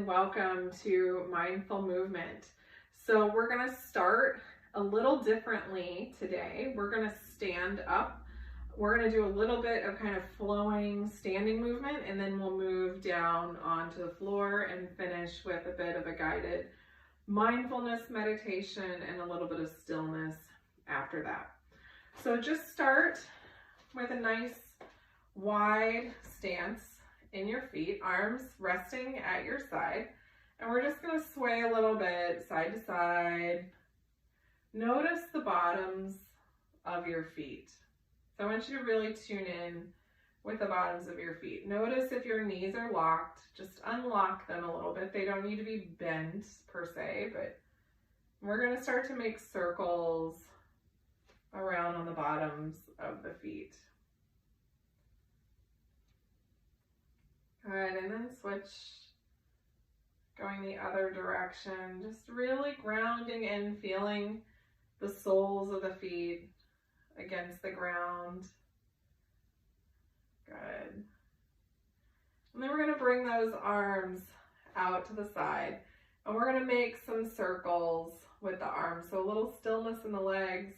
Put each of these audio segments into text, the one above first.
welcome to Mindful Movement. So we're going to start a little differently today. We're going to stand up. We're going to do a little bit of kind of flowing standing movement, and then we'll move down onto the floor and finish with a bit of a guided mindfulness meditation and a little bit of stillness after that. So just start with a nice wide stance in your feet, arms resting at your side, and we're just going to sway a little bit side to side. Notice the bottoms of your feet. So I want you to really tune in with the bottoms of your feet. Notice if your knees are locked, just unlock them a little bit. They don't need to be bent per se, but we're going to start to make circles around on the bottoms of the feet. Good, and then switch, going the other direction, just really grounding in, feeling the soles of the feet against the ground. Good. And then we're going to bring those arms out to the side, and we're going to make some circles with the arms. So a little stillness in the legs,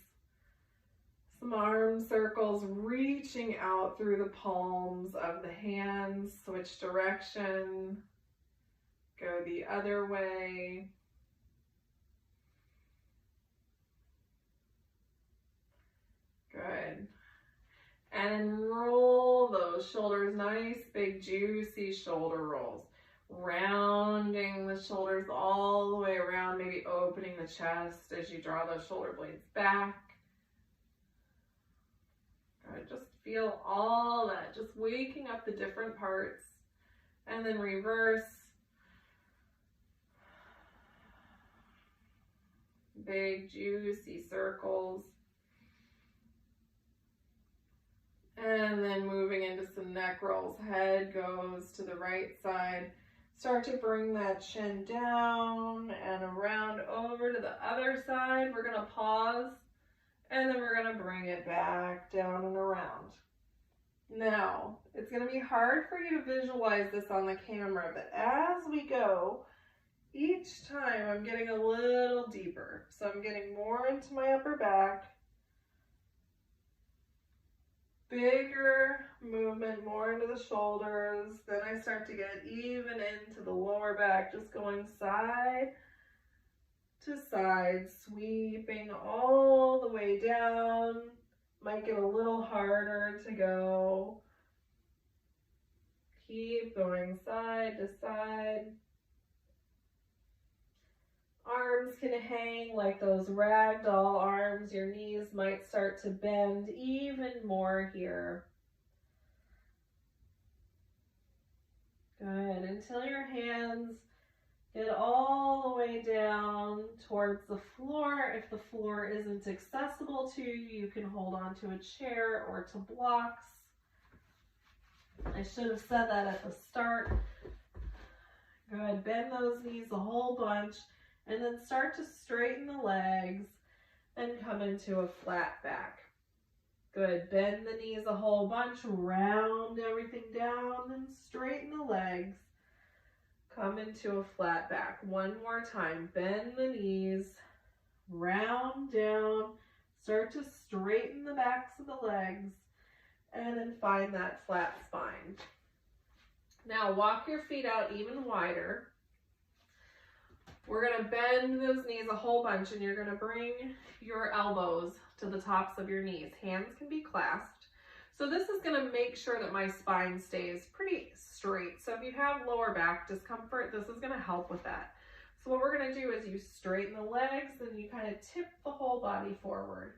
some arm circles reaching out through the palms of the hands. Switch direction, go the other way. Good. And roll those shoulders, nice big juicy shoulder rolls. Rounding the shoulders all the way around, maybe opening the chest as you draw those shoulder blades back. Good. Just feel all that, just waking up the different parts, and then reverse. Big juicy circles. And then moving into some neck rolls. Head goes to the right side. Start to bring that chin down and around over to the other side. We're going to pause, and then we're going to bring it back down and around. Now, it's going to be hard for you to visualize this on the camera, but as we go, each time I'm getting a little deeper. So I'm getting more into my upper back. Bigger movement, more into the shoulders. Then I start to get even into the lower back, just going side to side, sweeping all the way down. Might get a little harder to go. Keep going side to side. Arms can hang like those ragdoll arms. Your knees might start to bend even more here. Good, until your hands get all the way down towards the floor. If the floor isn't accessible to you, you can hold on to a chair or to blocks. I should have said that at the start. Good, bend those knees a whole bunch. And then start to straighten the legs and come into a flat back. Good. Bend the knees a whole bunch, round everything down, and straighten the legs. Come into a flat back. One more time. Bend the knees, round down, start to straighten the backs of the legs, and then find that flat spine. Now walk your feet out even wider. We're going to bend those knees a whole bunch, and you're going to bring your elbows to the tops of your knees. Hands can be clasped. So this is going to make sure that my spine stays pretty straight. So if you have lower back discomfort, this is going to help with that. So what we're going to do is you straighten the legs, and you kind of tip the whole body forward.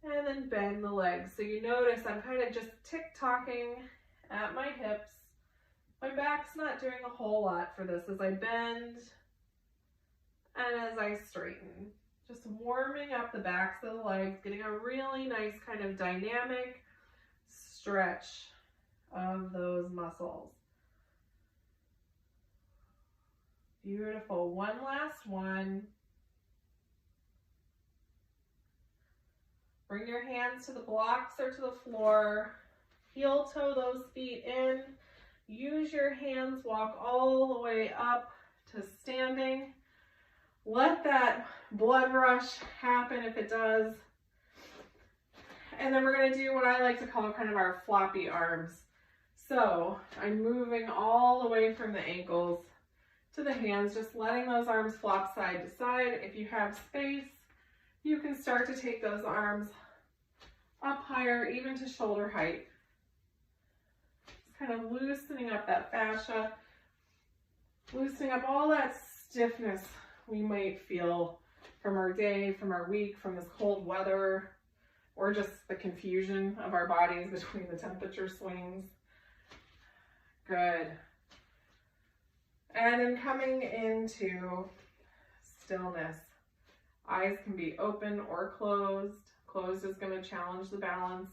And then bend the legs. So you notice I'm kind of just tick-tocking at my hips. My back's not doing a whole lot for this as I bend and as I straighten, just warming up the backs of the legs, getting a really nice kind of dynamic stretch of those muscles. Beautiful. One last one. Bring your hands to the blocks or to the floor. Heel toe those feet in. Use your hands, walk all the way up to standing. Let that blood rush happen if it does. And then we're going to do what I like to call kind of our floppy arms. So I'm moving all the way from the ankles to the hands, just letting those arms flop side to side. If you have space, you can start to take those arms up higher, even to shoulder height. Just kind of loosening up that fascia, loosening up all that stiffness we might feel from our day, from our week, from this cold weather, or just the confusion of our bodies between the temperature swings. Good. And then coming into stillness. Eyes can be open or closed. Closed is going to challenge the balance.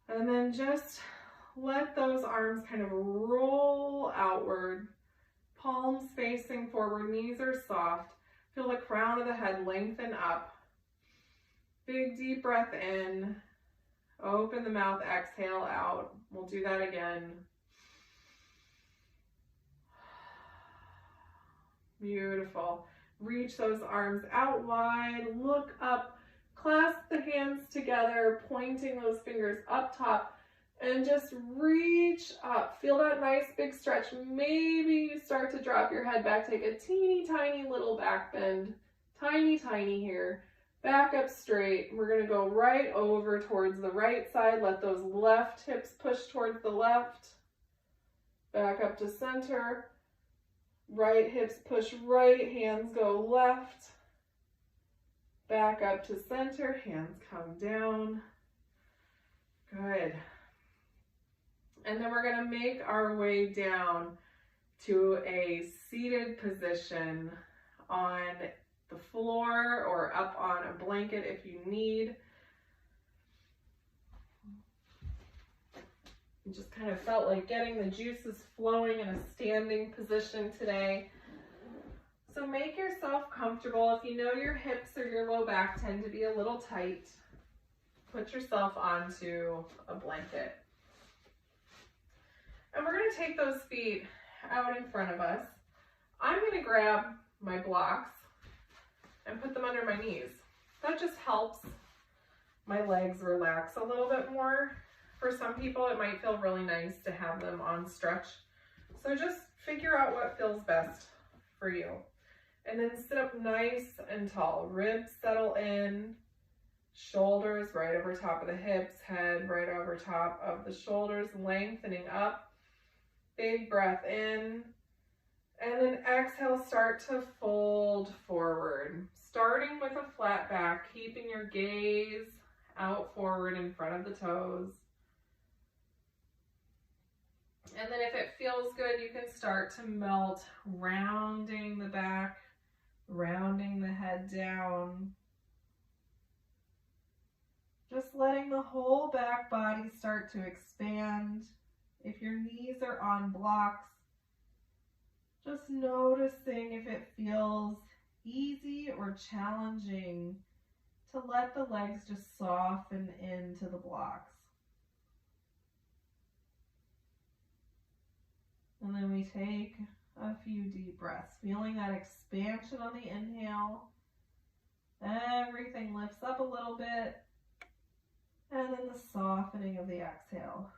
And then just let those arms kind of roll outward. Palms facing forward, knees are soft. Feel the crown of the head lengthen up. Big deep breath in. Open the mouth, exhale out. We'll do that again. Beautiful. Reach those arms out wide, look up, clasp the hands together, pointing those fingers up top, and just reach up. Feel that nice big stretch. Maybe you start to drop your head back, take a teeny tiny little back bend, tiny here. Back up straight. We're going to go right over towards the right side. Let those left hips push towards the left. Back up to center. Right hips push right, hands go left. Back up to center, hands come down. Good. And then we're going to make our way down to a seated position on the floor or up on a blanket if you need. Just kind of felt like getting the juices flowing in a standing position today. So make yourself comfortable. If you know your hips or your low back tend to be a little tight, put yourself onto a blanket. And we're going to take those feet out in front of us. I'm going to grab my blocks and put them under my knees. That just helps my legs relax a little bit more. For some people, it might feel really nice to have them on stretch. So just figure out what feels best for you. And then sit up nice and tall. Ribs settle in. Shoulders right over top of the hips. Head right over top of the shoulders, lengthening up. Big breath in. And then exhale, start to fold forward. Starting with a flat back, keeping your gaze out forward in front of the toes. And then if it feels good, you can start to melt, rounding the back, rounding the head down. Just letting the whole back body start to expand. If your knees are on blocks, just noticing if it feels easy or challenging to let the legs just soften into the blocks. And then we take a few deep breaths, feeling that expansion on the inhale. Everything lifts up a little bit. And then the softening of the exhale.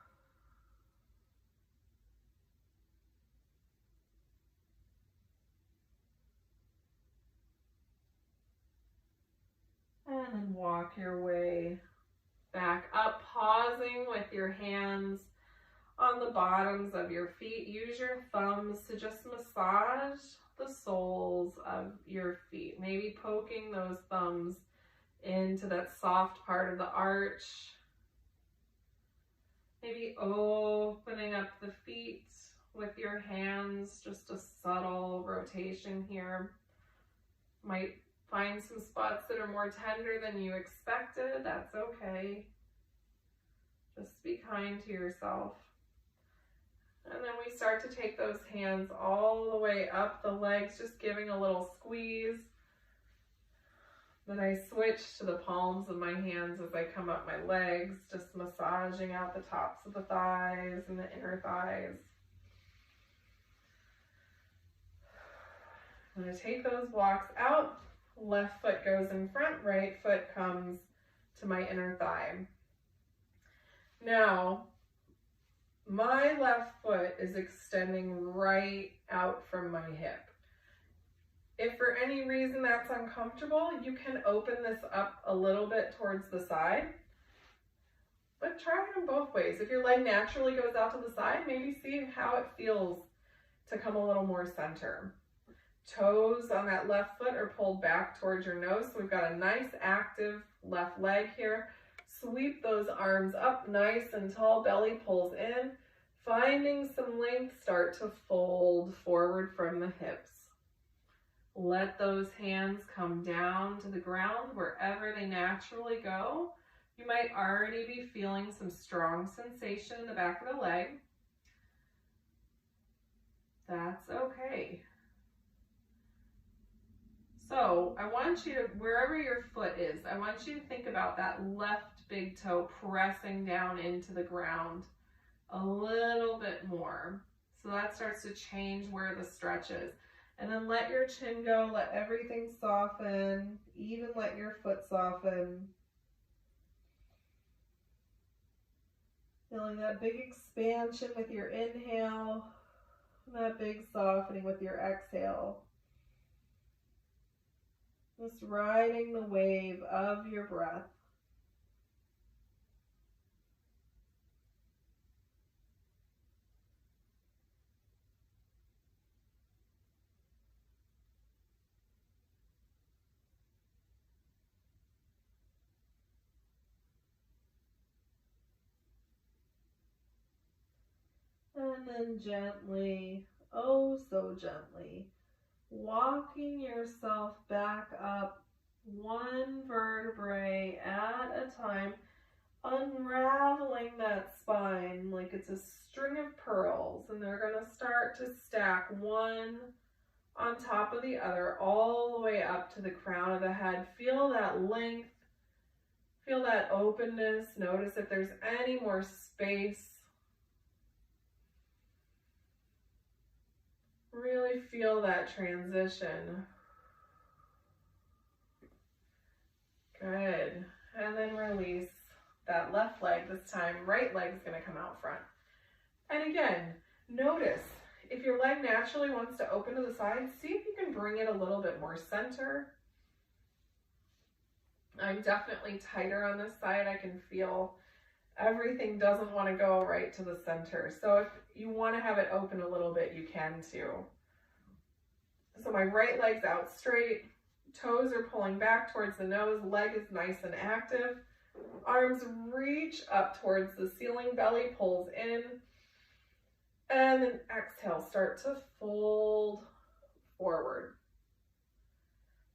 And then walk your way back up, pausing with your hands on the bottoms of your feet. Use your thumbs to just massage the soles of your feet. Maybe poking those thumbs into that soft part of the arch. Maybe opening up the feet with your hands, just a subtle rotation here. Might find some spots that are more tender than you expected. That's okay. Just be kind to yourself. And then we start to take those hands all the way up the legs, just giving a little squeeze. Then I switch to the palms of my hands as I come up my legs, just massaging out the tops of the thighs and the inner thighs. I'm going to take those blocks out. Left foot goes in front, right foot comes to my inner thigh. Now, my left foot is extending right out from my hip. If for any reason that's uncomfortable, you can open this up a little bit towards the side, but try it in both ways. If your leg naturally goes out to the side, maybe see how it feels to come a little more center. Toes on that left foot are pulled back towards your nose, so we've got a nice active left leg here. Sweep those arms up nice and tall, belly pulls in, finding some length, start to fold forward from the hips. Let those hands come down to the ground wherever they naturally go. You might already be feeling some strong sensation in the back of the leg. That's okay. So I want you to, wherever your foot is, I want you to think about that left big toe pressing down into the ground a little bit more. So that starts to change where the stretch is. And then let your chin go, let everything soften, even let your foot soften. Feeling that big expansion with your inhale, that big softening with your exhale. Just riding the wave of your breath. And then gently, oh so gently, walking yourself back up one vertebrae at a time, unraveling that spine like it's a string of pearls, and they're going to start to stack one on top of the other all the way up to the crown of the head. Feel that length, feel that openness. Notice if there's any more space. Really feel that transition. Good. And then release that left leg. This time, right leg is going to come out front. And again, notice if your leg naturally wants to open to the side, see if you can bring it a little bit more center. I'm definitely tighter on this side. I can feel everything doesn't want to go right to the center. So if you want to have it open a little bit, you can too. So my right leg's out straight, toes are pulling back towards the nose, leg is nice and active, arms reach up towards the ceiling, belly pulls in, and then exhale, start to fold forward.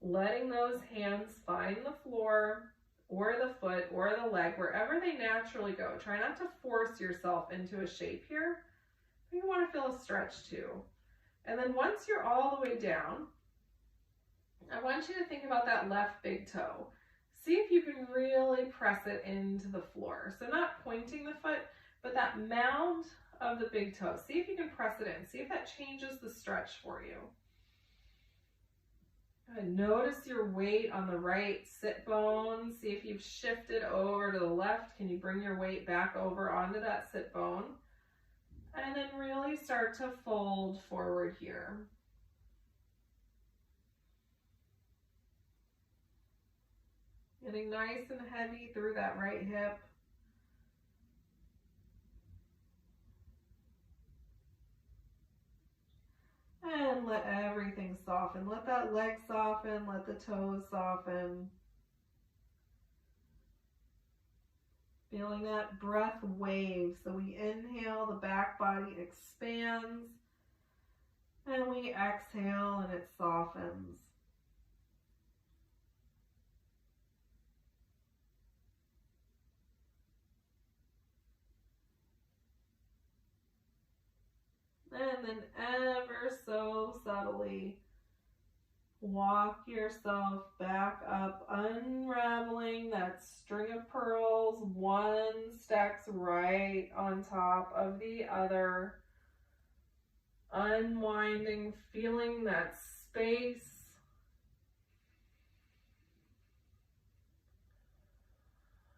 Letting those hands find the floor, or the foot, or the leg, wherever they naturally go. Try not to force yourself into a shape here. You want to feel a stretch too. And then once you're all the way down, I want you to think about that left big toe. See if you can really press it into the floor. So not pointing the foot, but that mound of the big toe. See if you can press it in. See if that changes the stretch for you. And notice your weight on the right sit bone. See if you've shifted over to the left. Can you bring your weight back over onto that sit bone? And then really start to fold forward here. Getting nice and heavy through that right hip. And let everything soften. Let that leg soften, let the toes soften. Feeling that breath wave. So we inhale, the back body expands, and we exhale and it softens. And then ever so subtly walk yourself back up, unraveling that string of pearls. One stacks right on top of the other. Unwinding, feeling that space.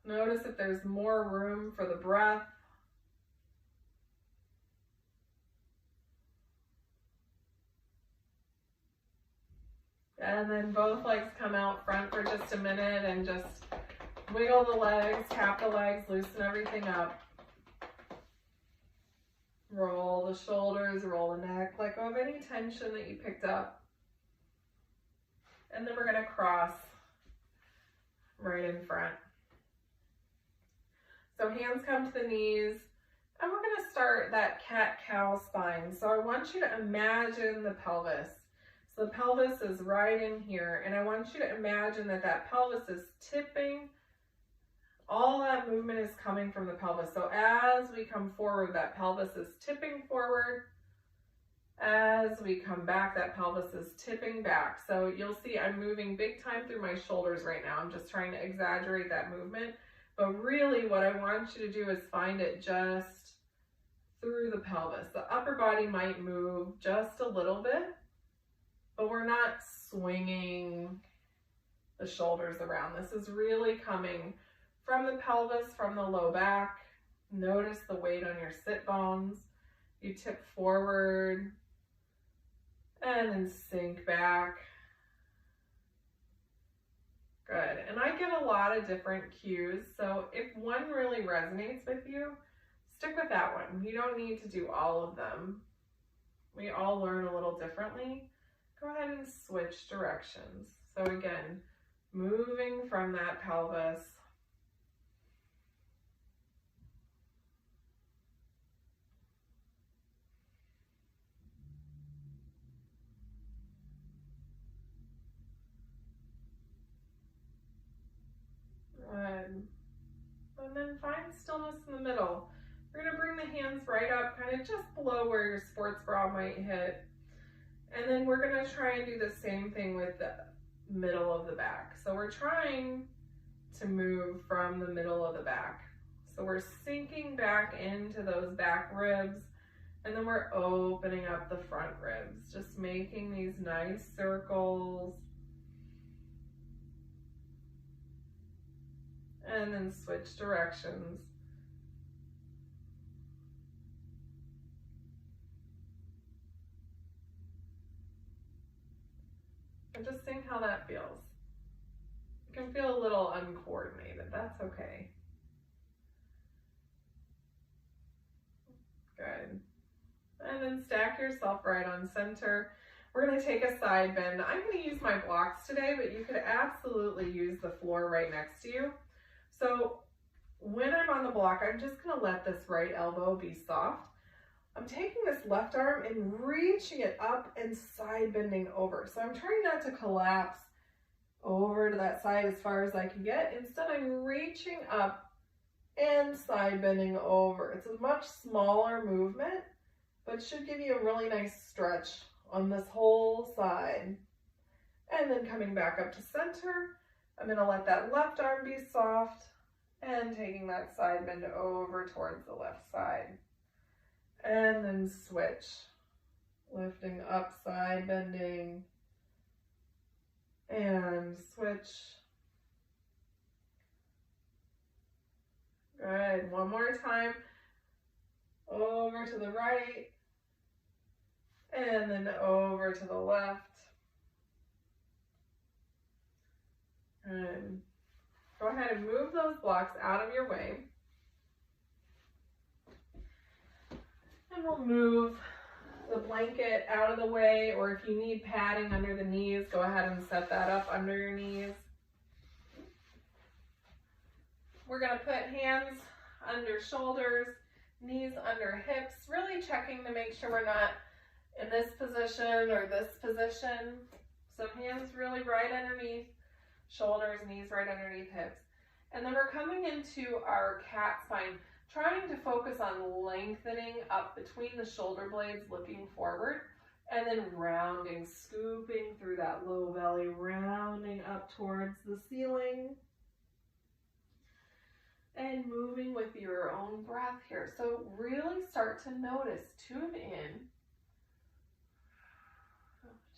Notice if there's more room for the breath. And then both legs come out front for just a minute and just wiggle the legs, tap the legs, loosen everything up. Roll the shoulders, roll the neck, let go of any tension that you picked up. And then we're going to cross right in front. So hands come to the knees, and we're going to start that cat-cow spine. So I want you to imagine the pelvis. So the pelvis is right in here, and I want you to imagine that that pelvis is tipping. All that movement is coming from the pelvis. So as we come forward, that pelvis is tipping forward. As we come back, that pelvis is tipping back. So you'll see I'm moving big time through my shoulders right now. I'm just trying to exaggerate that movement. But really what I want you to do is find it just through the pelvis. The upper body might move just a little bit, but we're not swinging the shoulders around. This is really coming from the pelvis, from the low back. Notice the weight on your sit bones. You tip forward and then sink back. Good. And I get a lot of different cues. So if one really resonates with you, stick with that one. You don't need to do all of them. We all learn a little differently. Go ahead and switch directions. So again, moving from that pelvis. Good. And then find stillness in the middle. We're going to bring the hands right up, kind of just below where your sports bra might hit. And then we're going to try and do the same thing with the middle of the back. So we're trying to move from the middle of the back. So we're sinking back into those back ribs, and then we're opening up the front ribs, just making these nice circles. And then switch directions. And just seeing how that feels. It can feel a little uncoordinated, that's okay. Good. And then stack yourself right on center. We're going to take a side bend. I'm going to use my blocks today, but you could absolutely use the floor right next to you. So when I'm on the block, I'm just going to let this right elbow be soft. I'm taking this left arm and reaching it up and side bending over. So I'm trying not to collapse over to that side as far as I can get. Instead, I'm reaching up and side bending over. It's a much smaller movement, but should give you a really nice stretch on this whole side. And then coming back up to center, I'm going to let that left arm be soft and taking that side bend over towards the left side. And then switch, lifting up, side bending, and switch. Good, one more time, over to the right, and then over to the left. And go ahead and move those blocks out of your way. And we'll move the blanket out of the way, or if you need padding under the knees, go ahead and set that up under your knees. We're going to put hands under shoulders, knees under hips, really checking to make sure we're not in this position or this position. So hands really right underneath shoulders, knees right underneath hips. And then we're coming into our cat spine, trying to focus on lengthening up between the shoulder blades, looking forward, and then rounding, scooping through that low belly, rounding up towards the ceiling, and moving with your own breath here. So really start to notice, tune in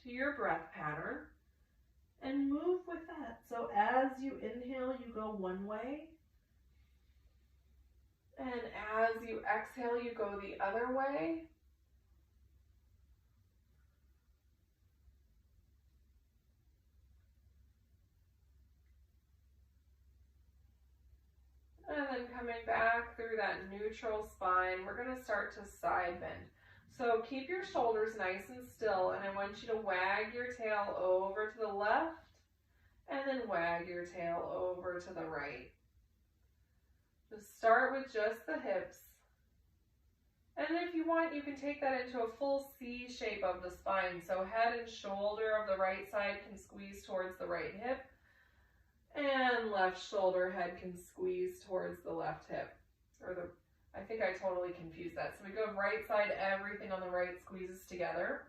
to your breath pattern and move with that. So as you inhale, you go one way. And as you exhale, you go the other way. And then coming back through that neutral spine, we're going to start to side bend. So keep your shoulders nice and still, and I want you to wag your tail over to the left, and then wag your tail over to the right. Just start with just the hips. And if you want, you can take that into a full C shape of the spine. So head and shoulder of the right side can squeeze towards the right hip, and left shoulder head can squeeze towards the left hip. I think I totally confused that. So we go right side, everything on the right squeezes together.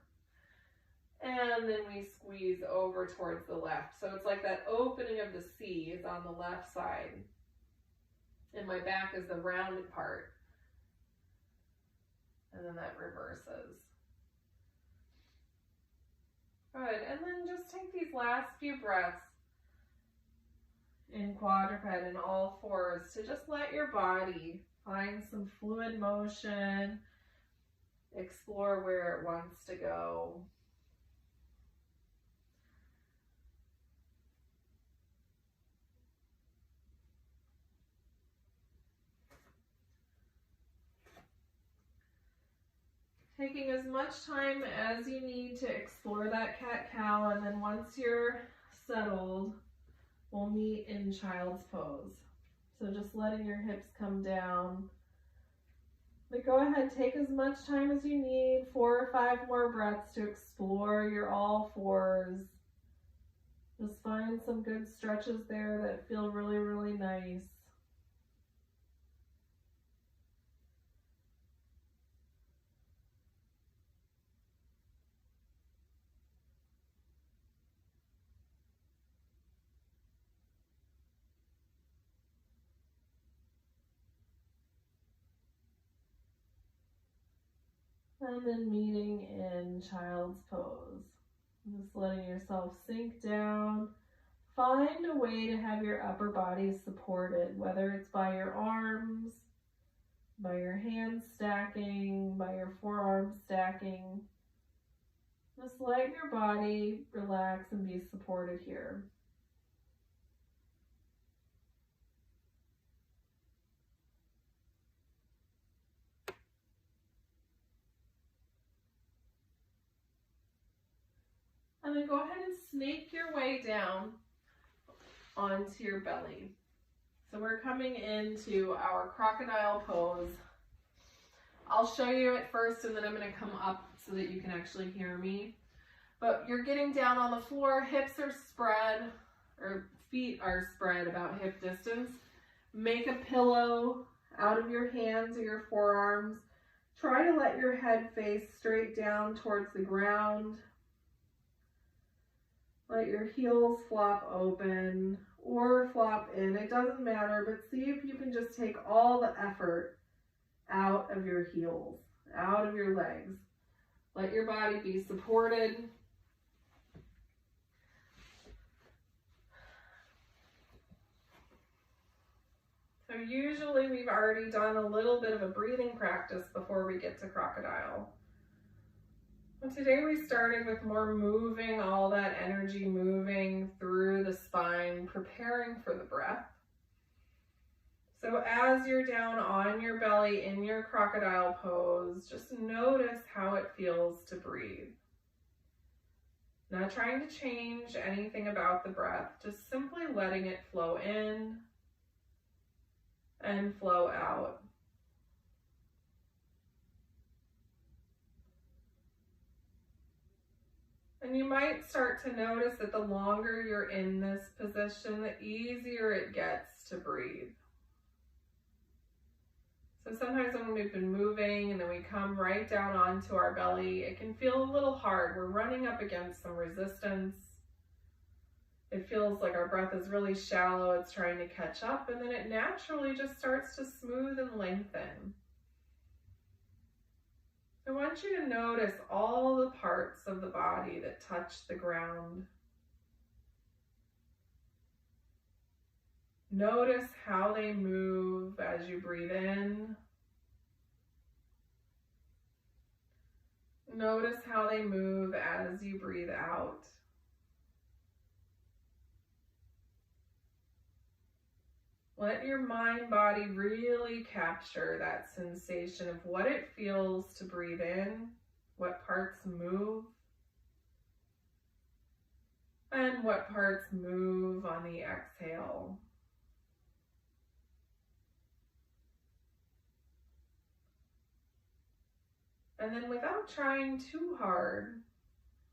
And then we squeeze over towards the left. So it's like that opening of the C is on the left side. And my back is the rounded part. And then that reverses. Good. And then just take these last few breaths in quadruped and all fours to just let your body find some fluid motion, explore where it wants to go. Taking as much time as you need to explore that cat-cow, and then once you're settled, we'll meet in child's pose. So just letting your hips come down. But go ahead, take as much time as you need, 4 or 5 more breaths to explore your all fours. Just find some good stretches there that feel really, really nice. And then meeting in child's pose. Just letting yourself sink down. Find a way to have your upper body supported, whether it's by your arms, by your hands stacking, by your forearms stacking. Just let your body relax and be supported here. And then go ahead and snake your way down onto your belly. So we're coming into our crocodile pose. I'll show you it first, and then I'm going to come up so that you can actually hear me. But you're getting down on the floor, hips are spread, or feet are spread about hip distance. Make a pillow out of your hands or your forearms. Try to let your head face straight down towards the ground. Let your heels flop open or flop in, it doesn't matter, but see if you can just take all the effort out of your heels, out of your legs. Let your body be supported. So usually we've already done a little bit of a breathing practice before we get to crocodile. Well, today we started with more moving, all that energy moving through the spine, preparing for the breath. So as you're down on your belly in your crocodile pose, just notice how it feels to breathe. Not trying to change anything about the breath, just simply letting it flow in and flow out. And you might start to notice that the longer you're in this position, the easier it gets to breathe. So sometimes when we've been moving and then we come right down onto our belly, it can feel a little hard. We're running up against some resistance. It feels like our breath is really shallow. It's trying to catch up, and then it naturally just starts to smooth and lengthen. I want you to notice all the parts of the body that touch the ground. Notice how they move as you breathe in. Notice how they move as you breathe out. Let your mind body really capture that sensation of what it feels to breathe in, what parts move, and what parts move on the exhale. And then without trying too hard,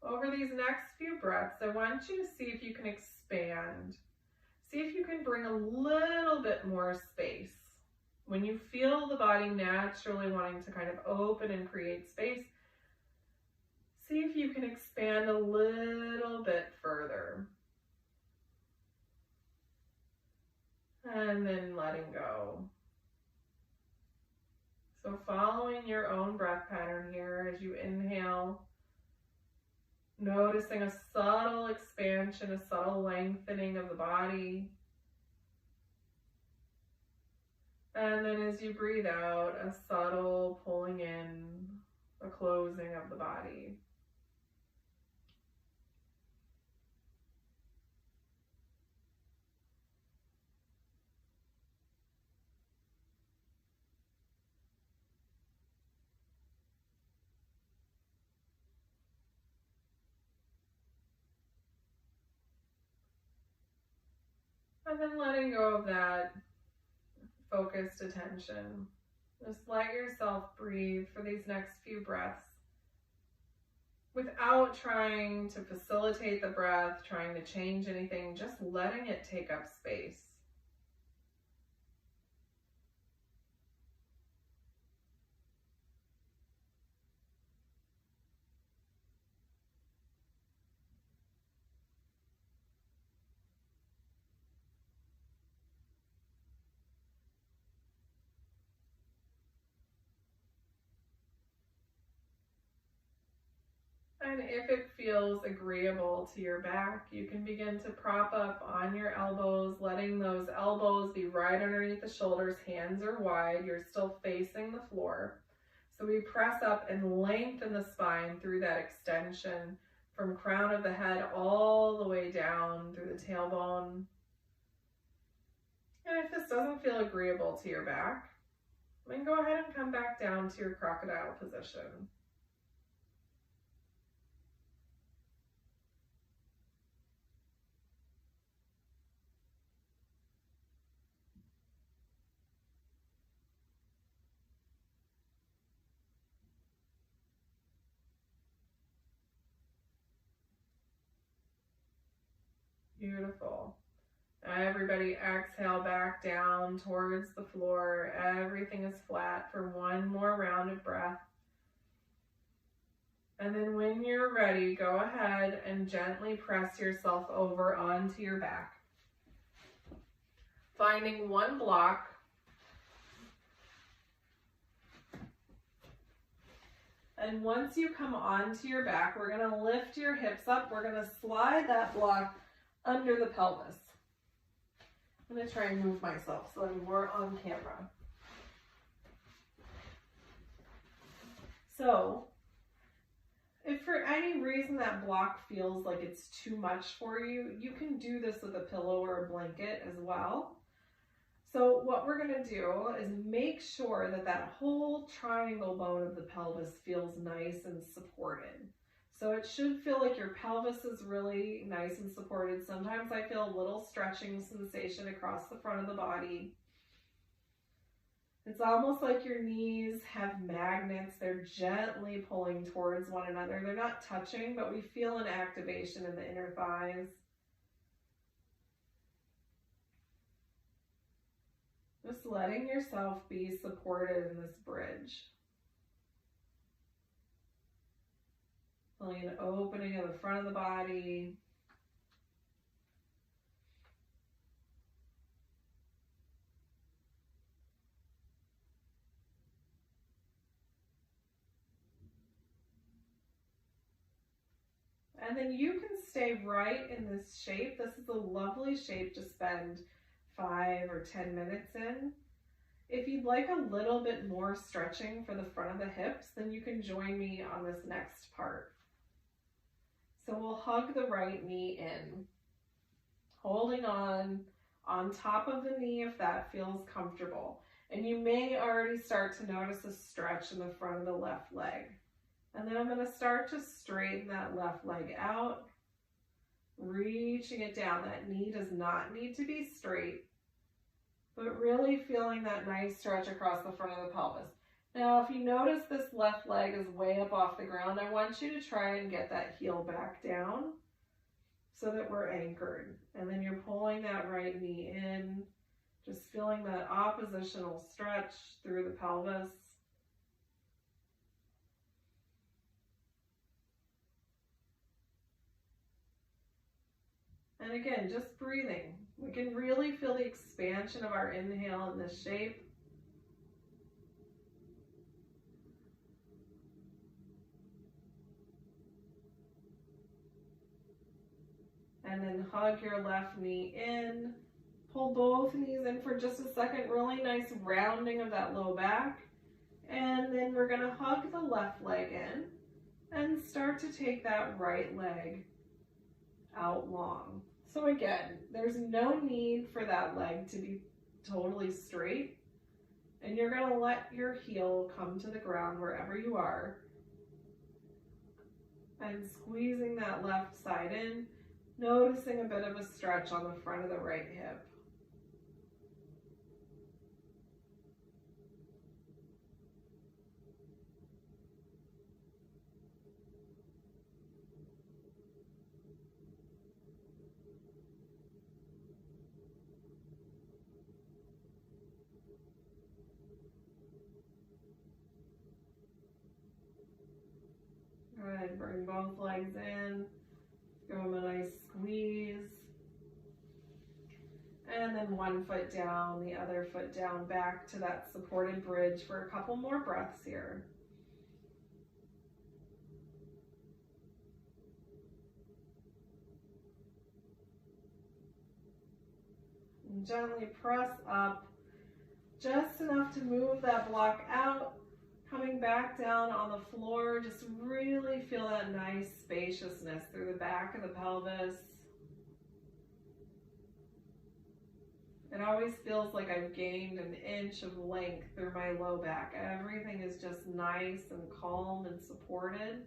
over these next few breaths, I want you to see if you can expand. See if you can bring a little bit more space. When you feel the body naturally wanting to kind of open and create space, see if you can expand a little bit further. And then letting go. So following your own breath pattern here as you inhale, noticing a subtle expansion, a subtle lengthening of the body. And then as you breathe out, a subtle pulling in, a closing of the body. And then letting go of that focused attention. Just let yourself breathe for these next few breaths without trying to facilitate the breath, trying to change anything, just letting it take up space. And if it feels agreeable to your back, you can begin to prop up on your elbows, letting those elbows be right underneath the shoulders. Hands are wide. You're still facing the floor. So we press up and lengthen the spine through that extension from crown of the head all the way down through the tailbone. And if this doesn't feel agreeable to your back, then go ahead and come back down to your crocodile position. Beautiful. Everybody exhale back down towards the floor. Everything is flat for one more round of breath. And then when you're ready, go ahead and gently press yourself over onto your back. Finding one block. And once you come onto your back, we're going to lift your hips up. We're going to slide that block under the pelvis. I'm going to try and move myself so I'm more on camera. So, if for any reason that block feels like it's too much for you, you can do this with a pillow or a blanket as well. So what we're going to do is make sure that that whole triangle bone of the pelvis feels nice and supported. So it should feel like your pelvis is really nice and supported. Sometimes I feel a little stretching sensation across the front of the body. It's almost like your knees have magnets. They're gently pulling towards one another. They're not touching, but we feel an activation in the inner thighs. Just letting yourself be supported in this bridge. Feeling an opening of the front of the body. And then you can stay right in this shape. This is a lovely shape to spend 5 or 10 minutes in. If you'd like a little bit more stretching for the front of the hips, then you can join me on this next part. So we'll hug the right knee in, holding on top of the knee if that feels comfortable. And you may already start to notice a stretch in the front of the left leg. And then I'm going to start to straighten that left leg out, reaching it down. That knee does not need to be straight, but really feeling that nice stretch across the front of the pelvis. Now, if you notice this left leg is way up off the ground, I want you to try and get that heel back down so that we're anchored. And then you're pulling that right knee in, just feeling that oppositional stretch through the pelvis. And again, just breathing. We can really feel the expansion of our inhale in this shape. And then hug your left knee in. Pull both knees in for just a second. Really nice rounding of that low back. And then we're going to hug the left leg in and start to take that right leg out long. So again, there's no need for that leg to be totally straight. And you're going to let your heel come to the ground wherever you are. And squeezing that left side in, noticing a bit of a stretch on the front of the right hip. Good, bring both legs in, give them a nice squeeze. And then one foot down, the other foot down, back to that supported bridge for a couple more breaths here. And gently press up, just enough to move that block out. Coming back down on the floor, just really feel that nice spaciousness through the back of the pelvis. It always feels like I've gained an inch of length through my low back. Everything is just nice and calm and supported.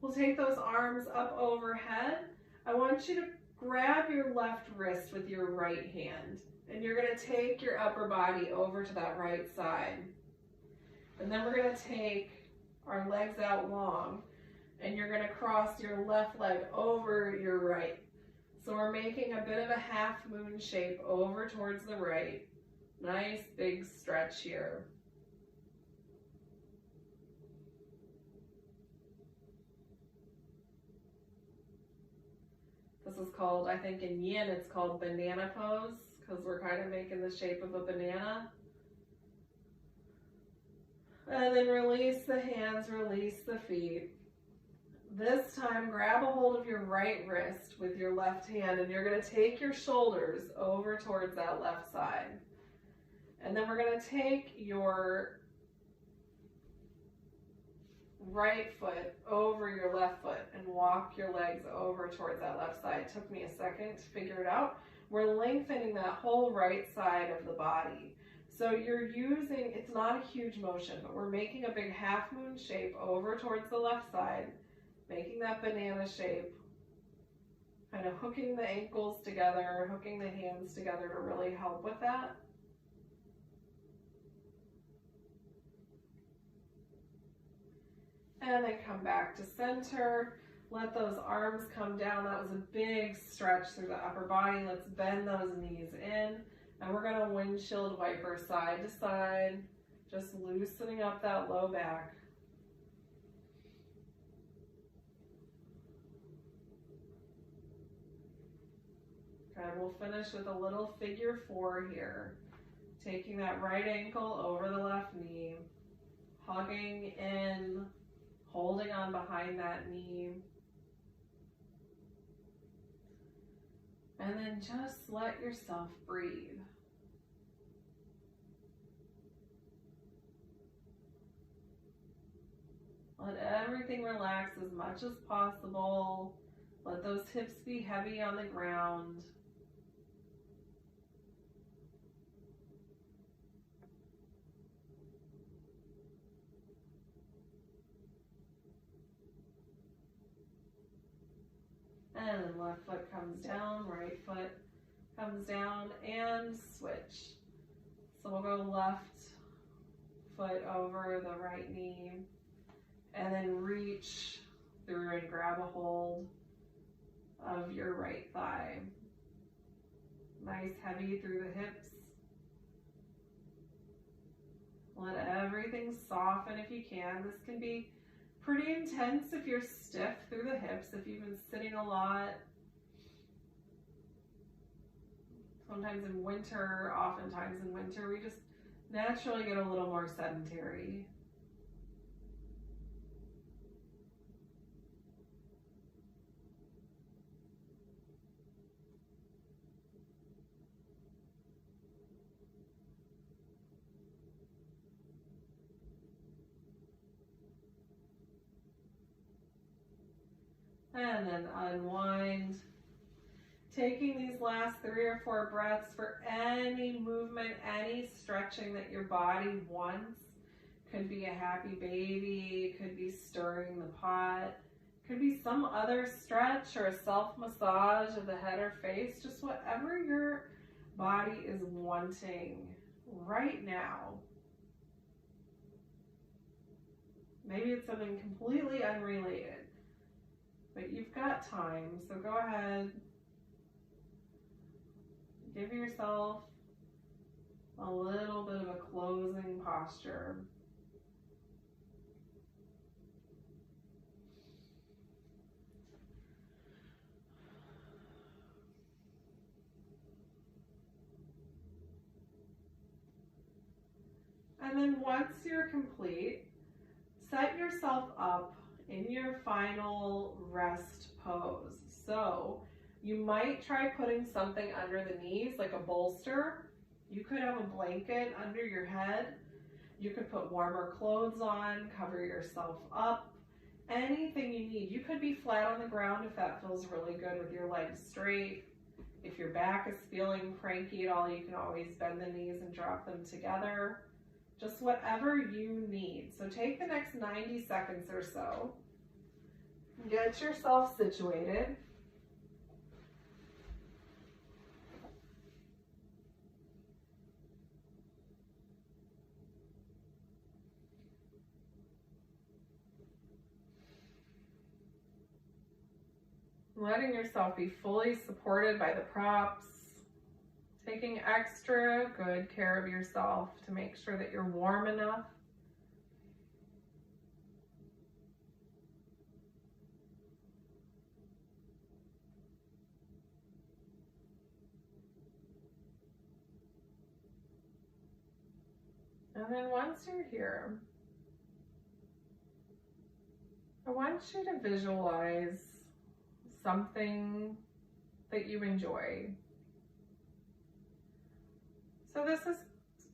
We'll take those arms up overhead. I want you to grab your left wrist with your right hand. And you're going to take your upper body over to that right side. And then we're going to take our legs out long. And you're going to cross your left leg over your right. So we're making a bit of a half moon shape over towards the right. Nice big stretch here. This is called, I think in yin, it's called banana pose, because we're kind of making the shape of a banana. And then release the hands, release the feet. This time, grab a hold of your right wrist with your left hand, and you're going to take your shoulders over towards that left side. And then we're going to take your right foot over your left foot and walk your legs over towards that left side. It took me a second to figure it out. We're lengthening that whole right side of the body. So you're using, it's not a huge motion, but we're making a big half moon shape over towards the left side, making that banana shape, kind of hooking the ankles together, hooking the hands together to really help with that. And then come back to center. Let those arms come down. That was a big stretch through the upper body. Let's bend those knees in. And we're going to windshield wiper side to side, just loosening up that low back. Okay, we'll finish with a little figure 4 here. Taking that right ankle over the left knee, hugging in holding on behind that knee. And then just let yourself breathe. Let everything relax as much as possible. Let those hips be heavy on the ground. And then left foot comes down, right foot comes down, and switch. So we'll go left foot over the right knee, and then reach through and grab a hold of your right thigh. Nice heavy through the hips. Let everything soften if you can. This can be pretty intense if you're stiff through the hips, if you've been sitting a lot. Sometimes in winter, oftentimes in winter, we just naturally get a little more sedentary. And then unwind. Taking these last 3 or 4 breaths for any movement, any stretching that your body wants. Could be a happy baby, could be stirring the pot, could be some other stretch or a self-massage of the head or face, just whatever your body is wanting right now. Maybe it's something completely unrelated, but you've got time, so go ahead. Give yourself a little bit of a closing posture. And then once you're complete, set yourself up in your final rest pose. So you might try putting something under the knees, like a bolster. You could have a blanket under your head. You could put warmer clothes on, cover yourself up, anything you need. You could be flat on the ground if that feels really good with your legs straight. If your back is feeling cranky at all, you can always bend the knees and drop them together. Just whatever you need. So take the next 90 seconds or so. Get yourself situated. Letting yourself be fully supported by the props. Taking extra good care of yourself to make sure that you're warm enough. And then once you're here, I want you to visualize something that you enjoy. So this is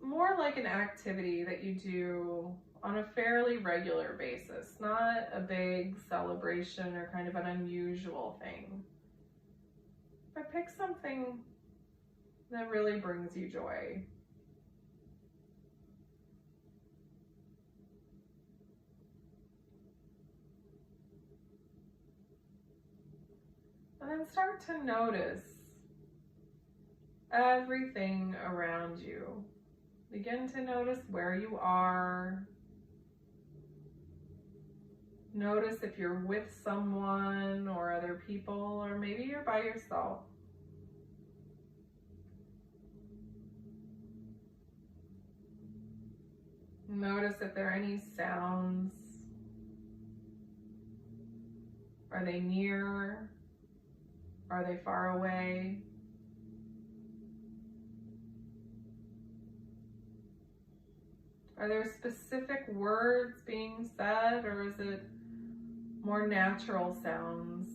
more like an activity that you do on a fairly regular basis, not a big celebration or kind of an unusual thing. But pick something that really brings you joy. And then start to notice everything around you. Begin to notice where you are. Notice if you're with someone or other people, or maybe you're by yourself. Notice if there are any sounds. Are they near? Are they far away? Are there specific words being said, or is it more natural sounds.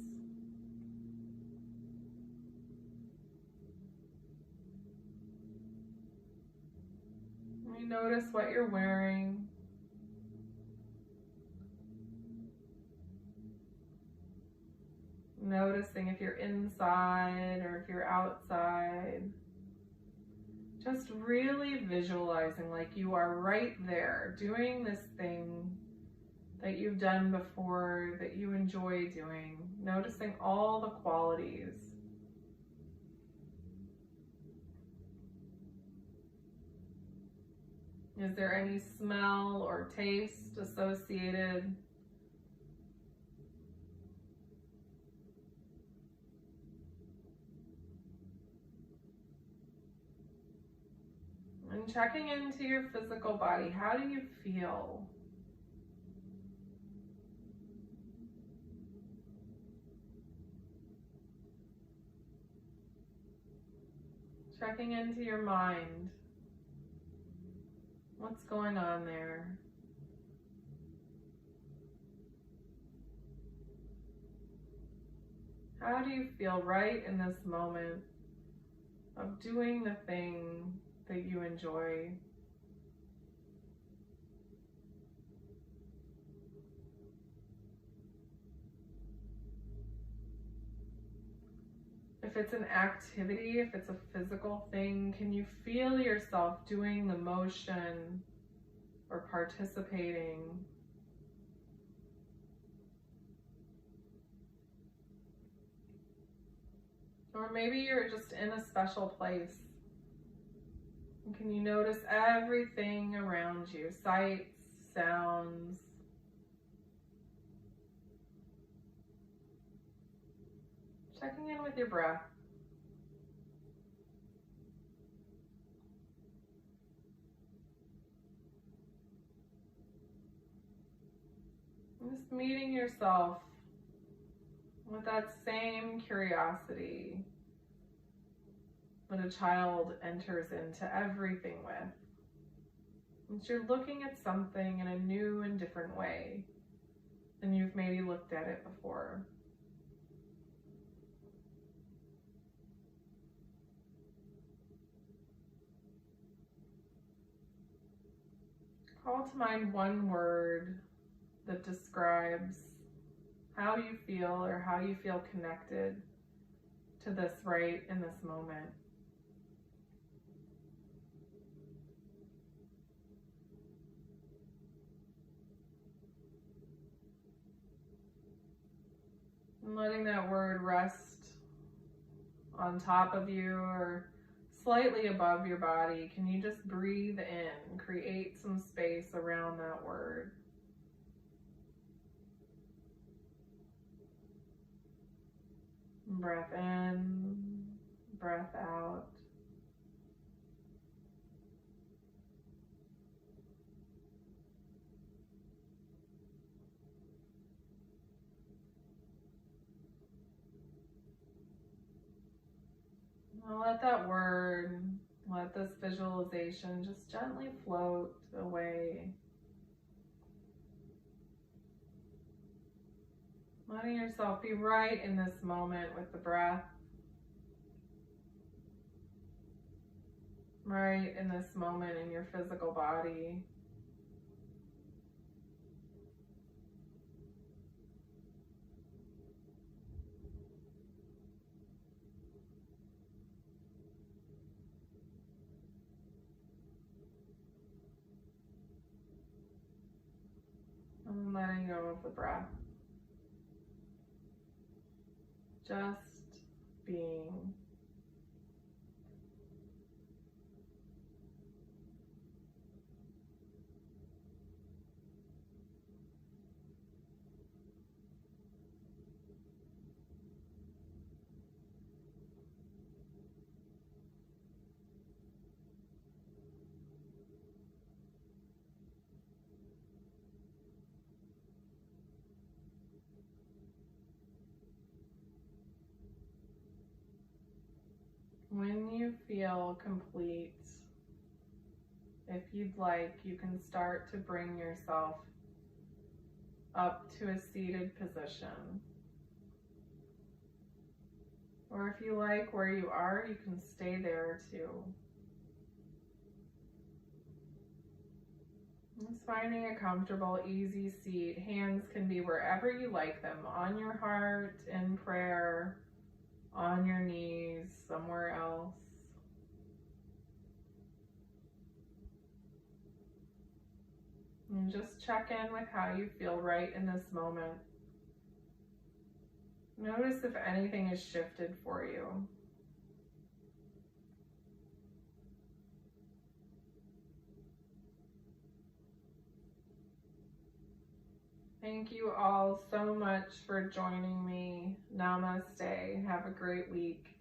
You notice what you're wearing. Noticing if you're inside or if you're outside. Just really visualizing like you are right there doing this thing that you've done before, that you enjoy doing. Noticing all the qualities. Is there any smell or taste associated? And checking into your physical body, how do you feel? Checking into your mind. What's going on there? How do you feel right in this moment of doing the thing that you enjoy? If it's an activity, if it's a physical thing, can you feel yourself doing the motion or participating? Or maybe you're just in a special place. And can you notice everything around you? Sights, sounds. Checking in with your breath. And just meeting yourself with that same curiosity that a child enters into everything with. And you're looking at something in a new and different way than you've maybe looked at it before. Call to mind one word that describes how you feel or how you feel connected to this right in this moment. And letting that word rest on top of you or slightly above your body. Can you just breathe in, create some space around that word? Breath in, breath out. Now let that word, let this visualization just gently float away. Letting yourself be right in this moment with the breath. Right in this moment in your physical body. And letting go of the breath. Just being. When you feel complete, if you'd like, you can start to bring yourself up to a seated position. Or if you like where you are, you can stay there too. Just finding a comfortable, easy seat. Hands can be wherever you like them, on your heart, in prayer, on your knees, somewhere else. And just check in with how you feel right in this moment. Notice if anything has shifted for you. Thank you all so much for joining me. Namaste. Have a great week.